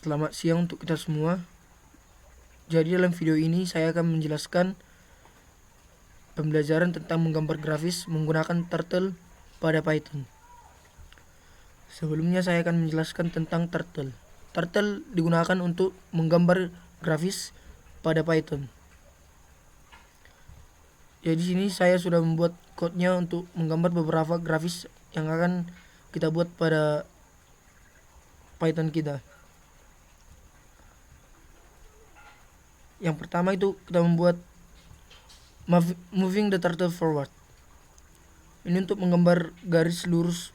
Selamat siang untuk kita semua. Jadi dalam video ini saya akan menjelaskan pembelajaran tentang menggambar grafis menggunakan Turtle pada Python. Sebelumnya saya akan menjelaskan tentang Turtle. Turtle digunakan untuk menggambar grafis pada Python. Jadi di sini saya sudah membuat code-nya untuk menggambar beberapa grafis yang akan kita buat pada Python kita. Yang pertama itu kita membuat moving the turtle forward. Ini untuk menggambar garis lurus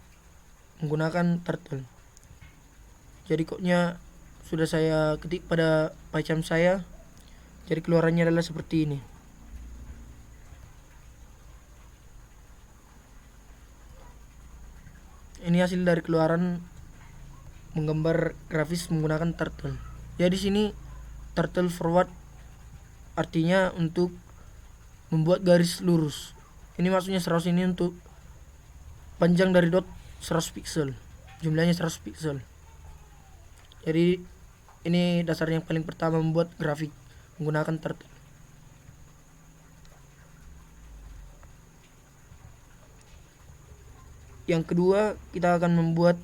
menggunakan turtle. Jadi kodenya sudah saya ketik pada PyCharm saya. Jadi keluarannya adalah seperti ini. Ini hasil dari keluaran menggambar grafis menggunakan turtle. Jadi di sini turtle forward artinya untuk membuat garis lurus. Ini maksudnya 100 ini untuk panjang dari dot 100 pixel. Jumlahnya 100 pixel. Jadi ini dasar yang paling pertama membuat grafik menggunakan turtle. Yang kedua, kita akan membuat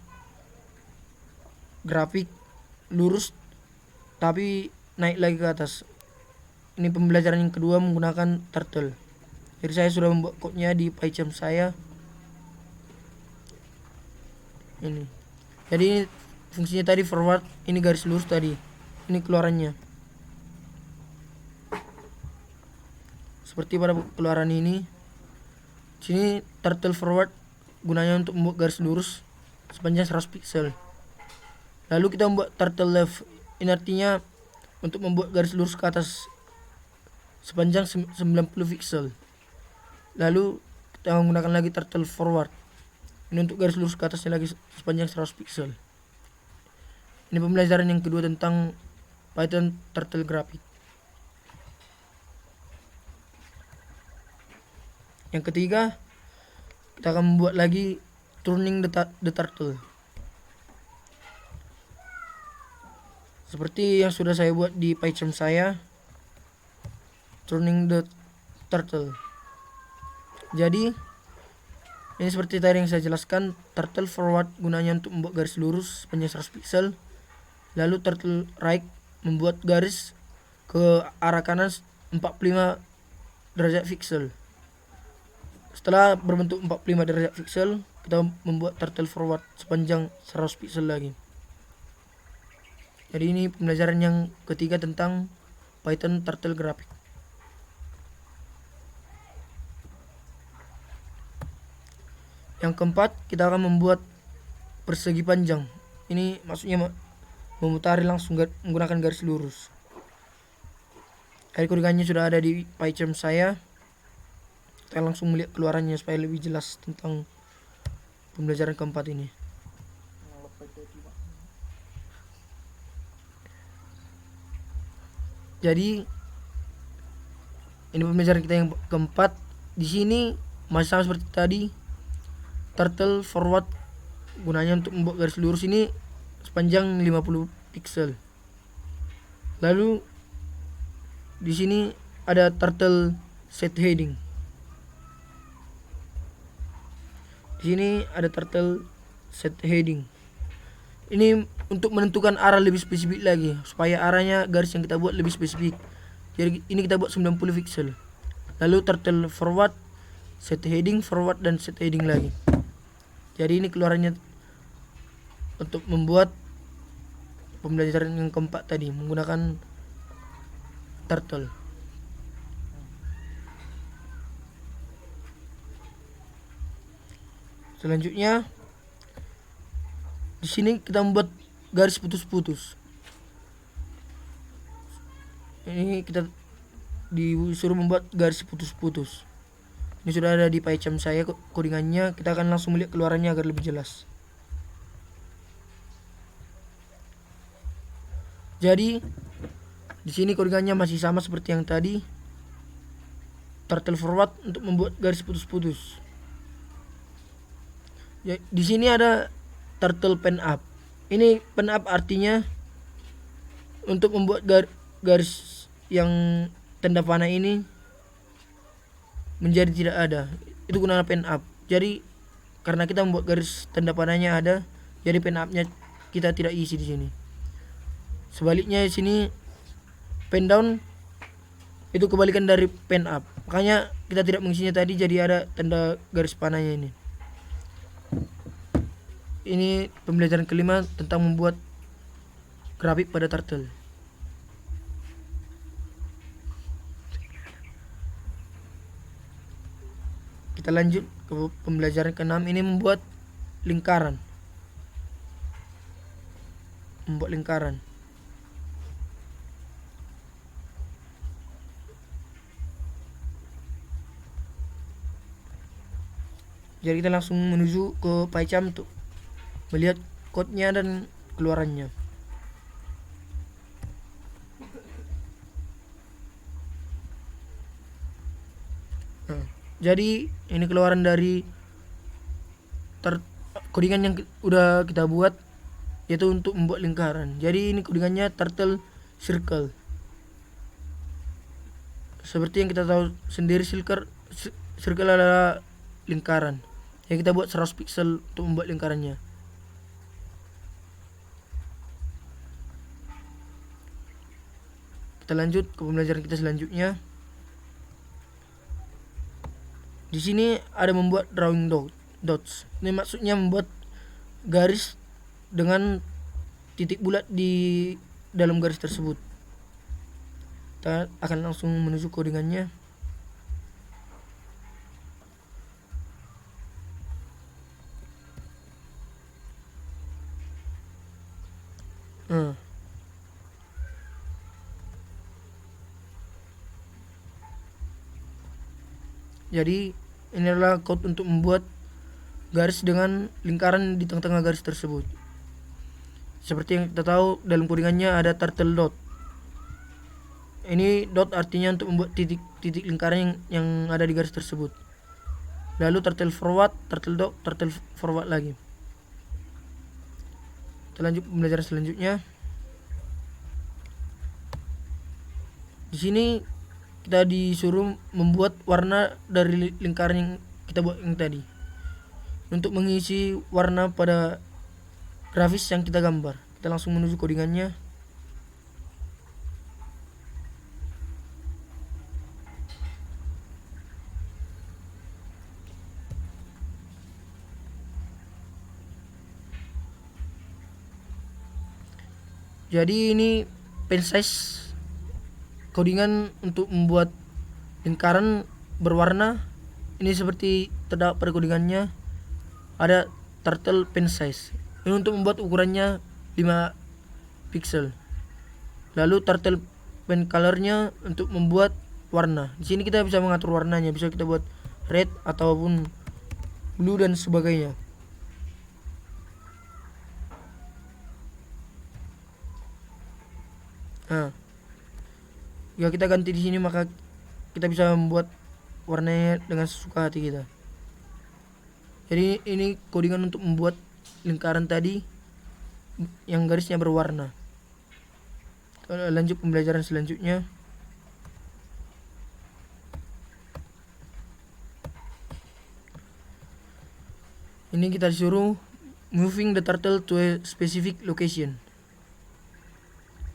grafik lurus tapi naik lagi ke atas. Ini pembelajaran yang kedua menggunakan turtle. Jadi saya sudah membuat kodenya di PyCharm saya. Ini. Jadi ini fungsinya tadi forward, ini garis lurus tadi. Ini keluarannya. Seperti pada keluaran ini. Sini turtle forward gunanya untuk membuat garis lurus sepanjang 100 pixel. Lalu kita membuat turtle left. Ini artinya untuk membuat garis lurus ke atas sepanjang 90 pixel. Lalu kita menggunakan lagi turtle forward. Ini untuk garis lurus ke atasnya lagi sepanjang 100 pixel. Ini pembelajaran yang kedua tentang Python Turtle Graphic. Yang ketiga, kita akan membuat lagi turning the turtle. Seperti yang sudah saya buat di PyCharm saya, turning the turtle. Jadi ini seperti tadi yang saya jelaskan, turtle forward gunanya untuk membuat garis lurus panjang 100 pixel. Lalu turtle right membuat garis ke arah kanan 45 derajat pixel. Setelah berbentuk 45 derajat pixel, kita membuat turtle forward sepanjang 100 pixel lagi. Jadi ini pembelajaran yang ketiga tentang Python Turtle Graphic. Yang keempat, kita akan membuat persegi panjang. Ini maksudnya memutari langsung menggunakan garis lurus. Kodenya sudah ada di PyCharm saya. Kita langsung melihat keluarannya supaya lebih jelas tentang pembelajaran keempat ini. Jadi ini pembelajaran kita yang keempat. Di sini masih sama seperti tadi. Turtle forward gunanya untuk membuat garis lurus ini sepanjang 50 pixel. Lalu di sini ada turtle set heading. Di sini ada turtle set heading. Ini untuk menentukan arah lebih spesifik lagi, supaya arahnya garis yang kita buat lebih spesifik. Jadi ini kita buat 90 pixel. Lalu turtle forward, set heading, forward dan set heading lagi. Jadi ini keluarannya untuk membuat pembelajaran yang keempat tadi menggunakan turtle. Selanjutnya di sini kita membuat garis putus-putus. Ini kita disuruh membuat garis putus-putus. Ini sudah ada di PyCharm saya codingannya. Kita akan langsung melihat keluarannya agar lebih jelas. Jadi di sini codingannya masih sama seperti yang tadi. Turtle forward untuk membuat garis putus-putus. Ya, di sini ada turtle pen up. Ini pen up artinya Untuk membuat garis yang tanda panah ini menjadi tidak ada, itu gunakan pen up. Jadi karena kita membuat garis tanda panahnya ada, jadi pen up-nya kita tidak isi di sini. Sebaliknya di sini pen down itu kebalikan dari pen up, makanya kita tidak mengisinya tadi, jadi ada tanda garis panahnya ini. Ini pembelajaran kelima tentang membuat grafik pada turtle. Kita lanjut ke pembelajaran keenam, ini membuat lingkaran. Membuat lingkaran. Jadi kita langsung menuju ke PyCharm untuk melihat kodenya dan keluarannya. Jadi ini keluaran dari codingan yang udah kita buat, yaitu untuk membuat lingkaran. Jadi ini codingannya turtle circle. Seperti yang kita tahu sendiri, circle adalah lingkaran. Yang kita buat 100 pixel untuk membuat lingkarannya. Kita lanjut ke pembelajaran kita selanjutnya. Di sini ada membuat drawing dots. Ini maksudnya membuat garis dengan titik bulat di dalam garis tersebut. Kita akan langsung menuju codingannya. Jadi ini adalah code untuk membuat garis dengan lingkaran di tengah-tengah garis tersebut. Seperti yang kita tahu dalam codingannya ada turtle dot. Ini dot artinya untuk membuat titik lingkaran yang ada di garis tersebut. Lalu turtle forward, turtle dot, turtle forward lagi. Kita lanjut pembelajaran selanjutnya. Di sini kita disuruh membuat warna dari lingkaran yang kita buat yang tadi, untuk mengisi warna pada grafis yang kita gambar. Kita langsung menuju codingannya. Jadi ini pen size codingan untuk membuat lingkaran berwarna. Ini seperti terdapat pada codingannya, ada turtle pen size. Ini untuk membuat ukurannya 5 pixel. Lalu turtle pen colornya untuk membuat warna. Di sini kita bisa mengatur warnanya, bisa kita buat red ataupun blue dan sebagainya. Jika kita ganti di sini, maka kita bisa membuat warnanya dengan sesuka hati kita. Jadi ini codingan untuk membuat lingkaran tadi yang garisnya berwarna. Kita lanjut pembelajaran selanjutnya. Ini kita disuruh moving the turtle to a specific location.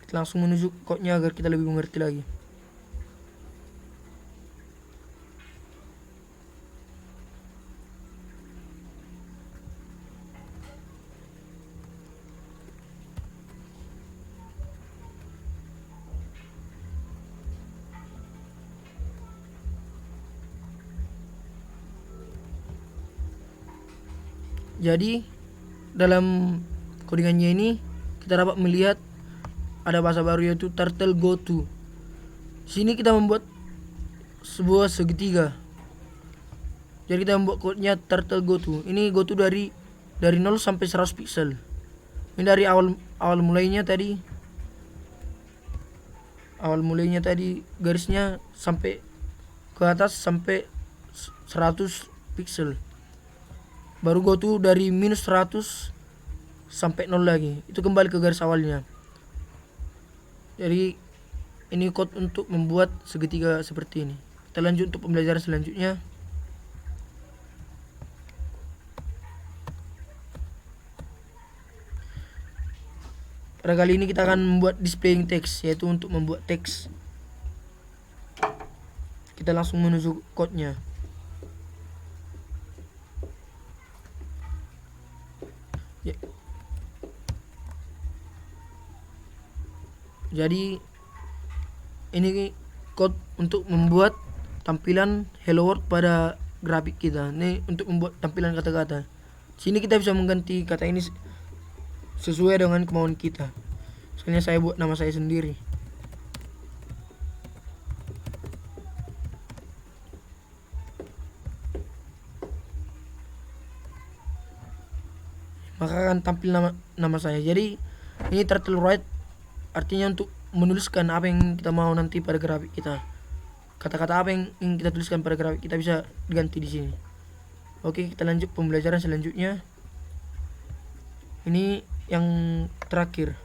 Kita langsung menuju kodenya agar kita lebih mengerti lagi. Jadi dalam codingannya ini kita dapat melihat ada bahasa baru, yaitu turtle goto. Sini kita membuat sebuah segitiga. Jadi kita membuat kodenya turtle goto. Ini goto dari 0 sampai 100 pixel. Ini dari awal mulainya tadi. Awal mulainya tadi garisnya sampai ke atas sampai 100 pixel. Baru goto dari -100 sampai 0 lagi. Itu kembali ke garis awalnya. Jadi ini code untuk membuat segitiga seperti ini. Kita lanjut untuk pembelajaran selanjutnya. Pada kali ini kita akan membuat displaying text, yaitu untuk membuat teks. Kita langsung menuju code-nya. Jadi ini code untuk membuat tampilan hello world pada grafik kita. Ini untuk membuat tampilan kata-kata. Sini kita bisa mengganti kata ini sesuai dengan kemauan kita. Misalnya saya buat nama saya sendiri. Maka akan tampil nama saya. Jadi ini turtle write artinya untuk menuliskan apa yang kita mau nanti pada grafik kita. Kata-kata apa yang ingin kita tuliskan pada grafik kita bisa diganti di sini. Oke, kita lanjut pembelajaran selanjutnya. Ini yang terakhir,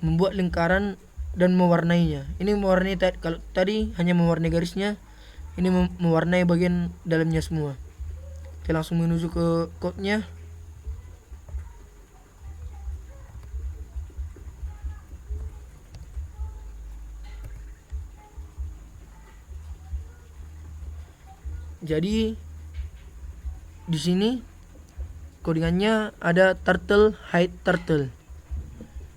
membuat lingkaran dan mewarnainya. Ini mewarnai kalau tadi hanya mewarnai garisnya, ini mewarnai bagian dalamnya semua. Kita langsung menuju ke code-nya. Jadi di sini codingannya ada turtle hide turtle.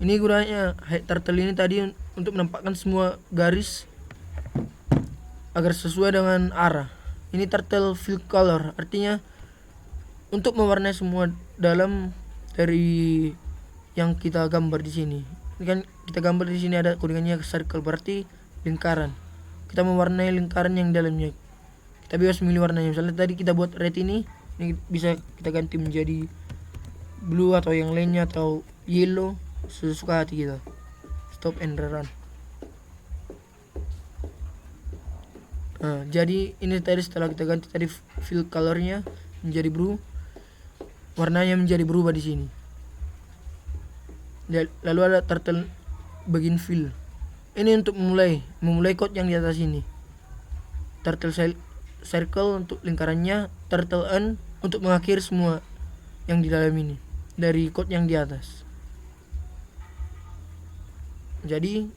Ini gunanya hide turtle ini tadi untuk menampakkan semua garis agar sesuai dengan arah. Ini turtle fill color artinya untuk mewarnai semua dalam dari yang kita gambar di sini. Ini kan kita gambar di sini ada codingannya circle, berarti lingkaran. Kita mewarnai lingkaran yang dalamnya. Kita bebas memilih warnanya. Misalnya tadi kita buat red ini bisa kita ganti menjadi blue atau yang lainnya atau yellow, sesuka hati kita. Stop and run. Nah, jadi ini tadi setelah kita ganti tadi fill colornya menjadi blue, warnanya menjadi berubah di sini. Lalu ada turtle begin fill. Ini untuk memulai code yang di atas ini. Turtle circle untuk lingkarannya, turtle end untuk mengakhiri semua yang di dalam ini dari code yang di atas. Jadi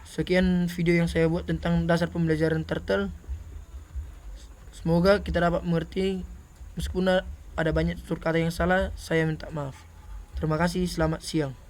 sekian video yang saya buat tentang dasar pembelajaran turtle. Semoga kita dapat mengerti. Meskipun ada banyak tutur kata yang salah, saya minta maaf. Terima kasih, selamat siang.